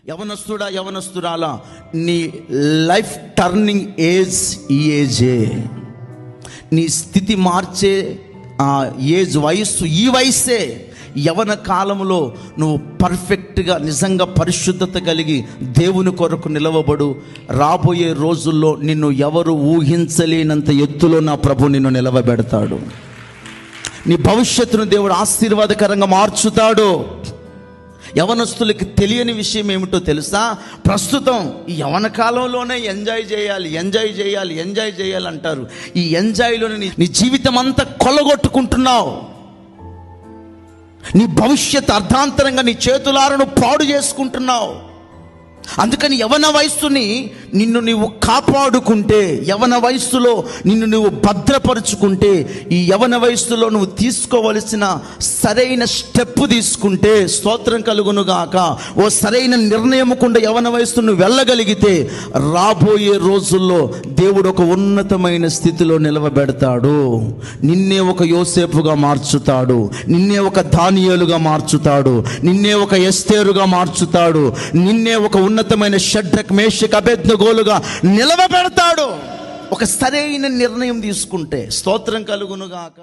యవనస్తుడా, యవనస్తురాలా, నీ life turning age ఈ ఏజే. నీ స్థితి మార్చే ఏజ్, వయస్సు ఈ వయస్సే. యవన కాలంలో నువ్వు పర్ఫెక్ట్గా, నిజంగా పరిశుద్ధత కలిగి దేవుని కొరకు నిలవబడు. రాబోయే రోజుల్లో నిన్ను ఎవరు ఊహించలేనంత ఎత్తులో నా ప్రభు నిన్ను నిలవబెడతాడు. నీ భవిష్యత్తును దేవుడు ఆశీర్వాదకరంగా మార్చుతాడు. యవనస్తులకి తెలియని విషయం ఏమిటో తెలుసా? ప్రస్తుతం ఈ యవన కాలంలోనే ఎంజాయ్ చేయాలి అంటారు. ఈ ఎంజాయ్లోనే నీ జీవితం అంతా కొల్లగొట్టుకుంటున్నావు. నీ భవిష్యత్ అర్ధాంతరంగా నీ చేతులారను పాడు చేసుకుంటున్నావు. అందుకని యవన వయస్సుని నిన్ను నీవు కాపాడుకుంటే, యవన వయస్సులో నిన్ను నువ్వు భద్రపరుచుకుంటే, ఈ యవన వయస్సులో నువ్వు తీసుకోవలసిన సరైన స్టెప్ తీసుకుంటే స్తోత్రం కలుగునుగాక. ఓ సరైన నిర్ణయముకుండా యవన వయస్సు నువ్వు వెళ్ళగలిగితే రాబోయే రోజుల్లో దేవుడు ఒక ఉన్నతమైన స్థితిలో నిలవబెడతాడు. నిన్నే ఒక యోసేపుగా మార్చుతాడు, నిన్నే ఒక దానియేలుగా మార్చుతాడు, నిన్నే ఒక ఎస్తేరుగా మార్చుతాడు, నిన్నే ఒక ఉన్నతమైన షడ్రక్, మేషక్, అబేద్నెగోలుగా నిలవబెడతాడు. ఒక సరైన నిర్ణయం తీసుకుంటే స్తోత్రం కలుగునుగాక.